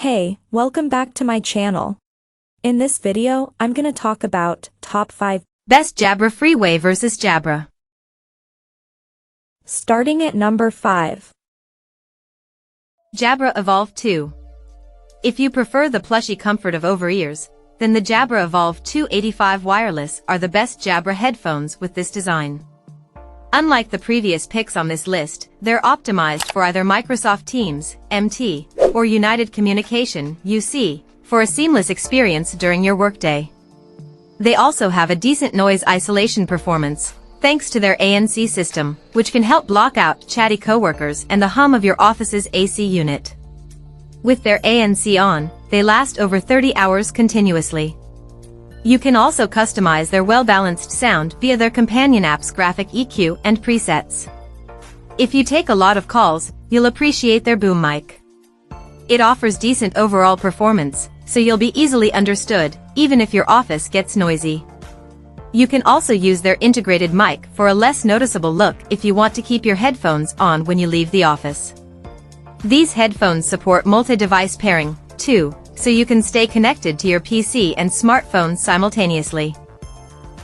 Hey, welcome back to my channel. In this video, I'm gonna talk about top 5 best Jabra Freeway versus Jabra. Starting at number 5. Jabra Evolve 2. If you prefer the plushy comfort of over-ears, then the Jabra Evolve 285 wireless are the best Jabra headphones with this design. Unlike the previous picks on this list, they're optimized for either Microsoft Teams, MT, or United Communication, UC, for a seamless experience during your workday. They also have a decent noise isolation performance, thanks to their ANC system, which can help block out chatty coworkers and the hum of your office's AC unit. With their ANC on, they last over 30 hours continuously. You can also customize their well-balanced sound via their companion app's graphic EQ and presets. If you take a lot of calls, you'll appreciate their boom mic. It offers decent overall performance, so you'll be easily understood, even if your office gets noisy. You can also use their integrated mic for a less noticeable look if you want to keep your headphones on when you leave the office. These headphones support multi-device pairing, too, so you can stay connected to your PC and smartphone simultaneously.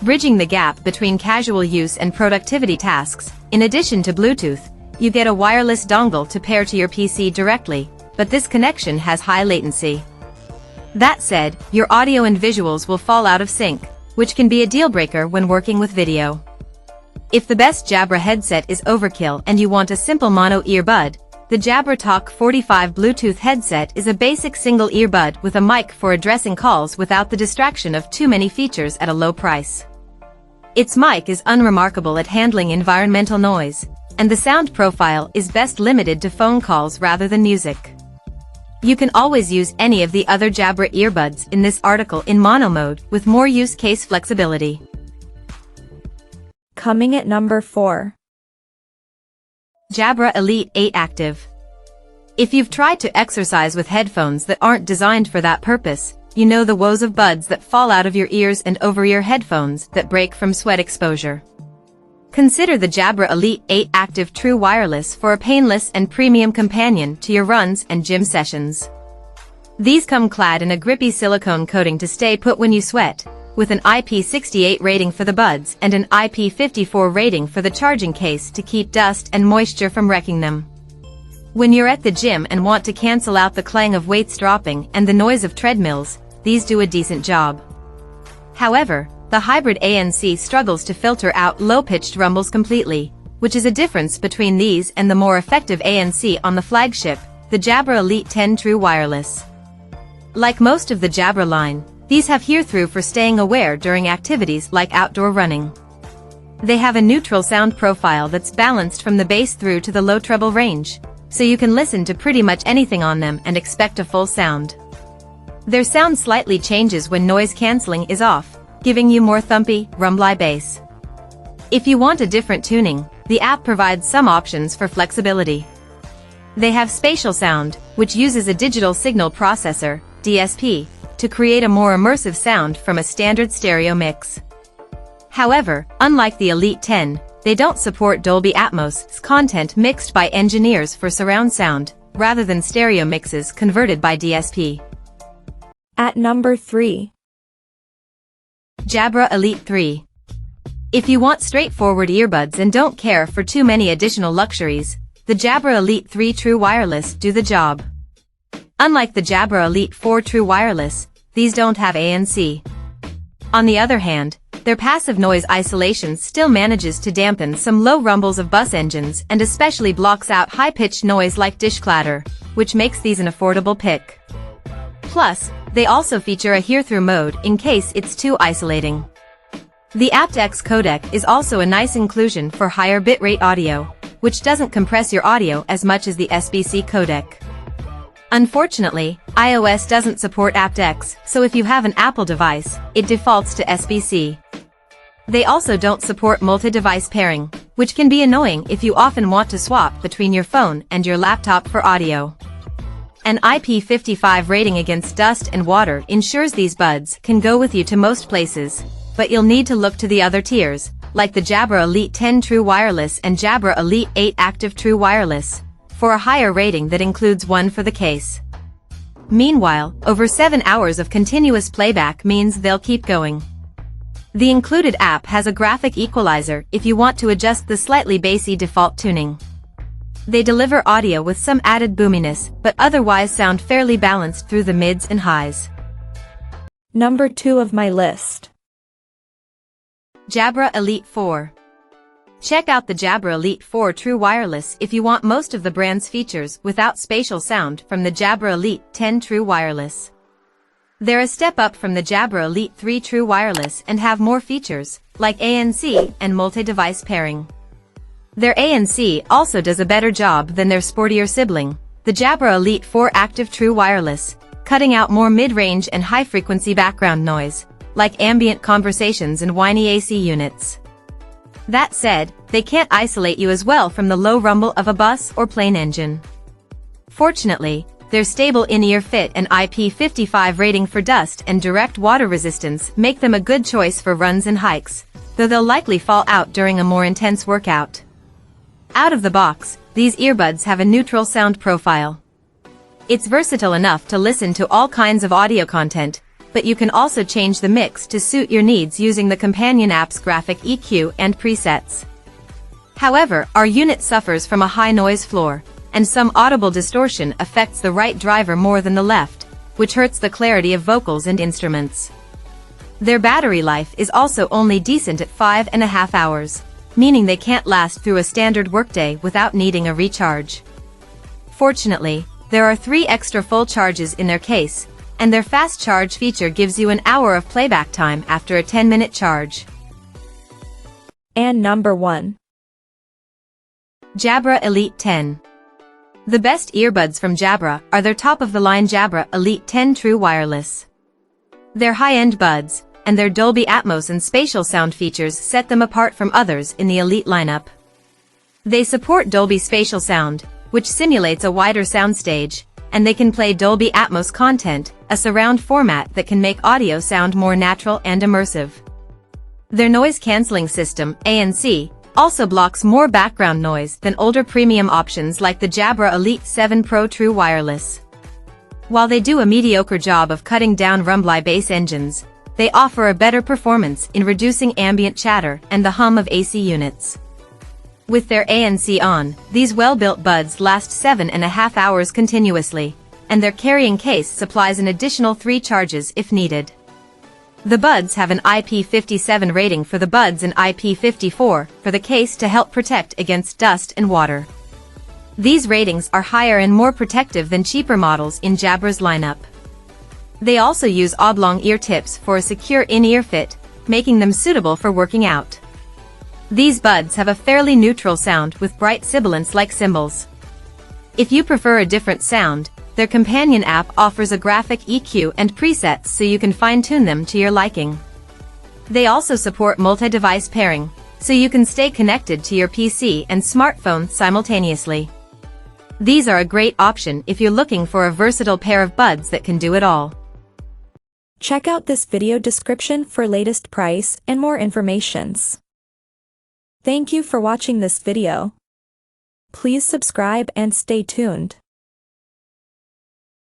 Bridging the gap between casual use and productivity tasks, in addition to Bluetooth, you get a wireless dongle to pair to your PC directly, but this connection has high latency. That said, your audio and visuals will fall out of sync, which can be a deal-breaker when working with video. If the best Jabra headset is overkill and you want a simple mono earbud, the Jabra Talk 45 Bluetooth headset is a basic single earbud with a mic for addressing calls without the distraction of too many features at a low price. Its mic is unremarkable at handling environmental noise, and the sound profile is best limited to phone calls rather than music. You can always use any of the other Jabra earbuds in this article in mono mode with more use case flexibility. Coming at number 4. Jabra Elite 8 Active. If you've tried to exercise with headphones that aren't designed for that purpose, you know the woes of buds that fall out of your ears and over-ear headphones that break from sweat exposure. Consider the Jabra Elite 8 Active True Wireless for a painless and premium companion to your runs and gym sessions. These come clad in a grippy silicone coating to stay put when you sweat, with an IP68 rating for the buds and an IP54 rating for the charging case to keep dust and moisture from wrecking them. When you're at the gym and want to cancel out the clang of weights dropping and the noise of treadmills, these do a decent job. However, the hybrid ANC struggles to filter out low-pitched rumbles completely, which is a difference between these and the more effective ANC on the flagship, the Jabra Elite 10 True Wireless. Like most of the Jabra line, these have hear-through for staying aware during activities like outdoor running. They have a neutral sound profile that's balanced from the bass through to the low treble range, so you can listen to pretty much anything on them and expect a full sound. Their sound slightly changes when noise cancelling is off, giving you more thumpy, rumbly bass. If you want a different tuning, the app provides some options for flexibility. They have spatial sound, which uses a digital signal processor, DSP, to create a more immersive sound from a standard stereo mix. However, unlike the Elite 10, they don't support Dolby Atmos's content mixed by engineers for surround sound, rather than stereo mixes converted by DSP. At number 3. Jabra Elite 3. If you want straightforward earbuds and don't care for too many additional luxuries, the Jabra Elite 3 True Wireless do the job. Unlike the Jabra Elite 4 True Wireless, these don't have ANC. On the other hand, their passive noise isolation still manages to dampen some low rumbles of bus engines and especially blocks out high-pitched noise like dish clatter, which makes these an affordable pick. Plus, they also feature a hear-through mode in case it's too isolating. The aptX codec is also a nice inclusion for higher bitrate audio, which doesn't compress your audio as much as the SBC codec. Unfortunately, iOS doesn't support aptX, so if you have an Apple device, it defaults to SBC. They also don't support multi-device pairing, which can be annoying if you often want to swap between your phone and your laptop for audio. An IP55 rating against dust and water ensures these buds can go with you to most places, but you'll need to look to the other tiers, like the Jabra Elite 10 True Wireless and Jabra Elite 8 Active True Wireless, for a higher rating that includes one for the case. Meanwhile, over 7 hours of continuous playback means they'll keep going. The included app has a graphic equalizer if you want to adjust the slightly bassy default tuning. They deliver audio with some added boominess, but otherwise sound fairly balanced through the mids and highs. Number 2 of my list. Jabra Elite 4. Check out the Jabra Elite 4 True Wireless if you want most of the brand's features without spatial sound from the Jabra Elite 10 True Wireless. They're a step up from the Jabra Elite 3 True Wireless and have more features, like ANC and multi-device pairing. Their ANC also does a better job than their sportier sibling, the Jabra Elite 4 Active True Wireless, cutting out more mid-range and high-frequency background noise, like ambient conversations and whiny AC units. That said, they can't isolate you as well from the low rumble of a bus or plane engine. Fortunately, their stable in-ear fit and IP55 rating for dust and direct water resistance make them a good choice for runs and hikes, though they'll likely fall out during a more intense workout. Out of the box, these earbuds have a neutral sound profile. It's versatile enough to listen to all kinds of audio content, but you can also change the mix to suit your needs using the companion app's graphic EQ and presets. However, our unit suffers from a high noise floor, and some audible distortion affects the right driver more than the left, which hurts the clarity of vocals and instruments. Their battery life is also only decent at 5.5 hours, meaning they can't last through a standard workday without needing a recharge. Fortunately, there are 3 extra full charges in their case, and their fast charge feature gives you an hour of playback time after a 10-minute charge. And number 1. Jabra Elite 10. The best earbuds from Jabra are their top-of-the-line Jabra Elite 10 True Wireless. Their high-end buds, and their Dolby Atmos and spatial sound features set them apart from others in the Elite lineup. They support Dolby Spatial Sound, which simulates a wider soundstage, and they can play Dolby Atmos content, a surround format that can make audio sound more natural and immersive. Their noise-canceling system, ANC, also blocks more background noise than older premium options like the Jabra Elite 7 Pro True Wireless. While they do a mediocre job of cutting down rumbly bass engines, they offer a better performance in reducing ambient chatter and the hum of AC units. With their ANC on, these well-built buds last 7.5 hours continuously, and their carrying case supplies an additional 3 charges if needed. The buds have an IP57 rating for the buds and IP54 for the case to help protect against dust and water. These ratings are higher and more protective than cheaper models in Jabra's lineup. They also use oblong ear tips for a secure in-ear fit, making them suitable for working out. These buds have a fairly neutral sound with bright sibilants like cymbals. If you prefer a different sound, their companion app offers a graphic EQ and presets so you can fine-tune them to your liking. They also support multi-device pairing, so you can stay connected to your PC and smartphone simultaneously. These are a great option if you're looking for a versatile pair of buds that can do it all. Check out this video description for latest price and more informations. Thank you for watching this video. Please subscribe and stay tuned.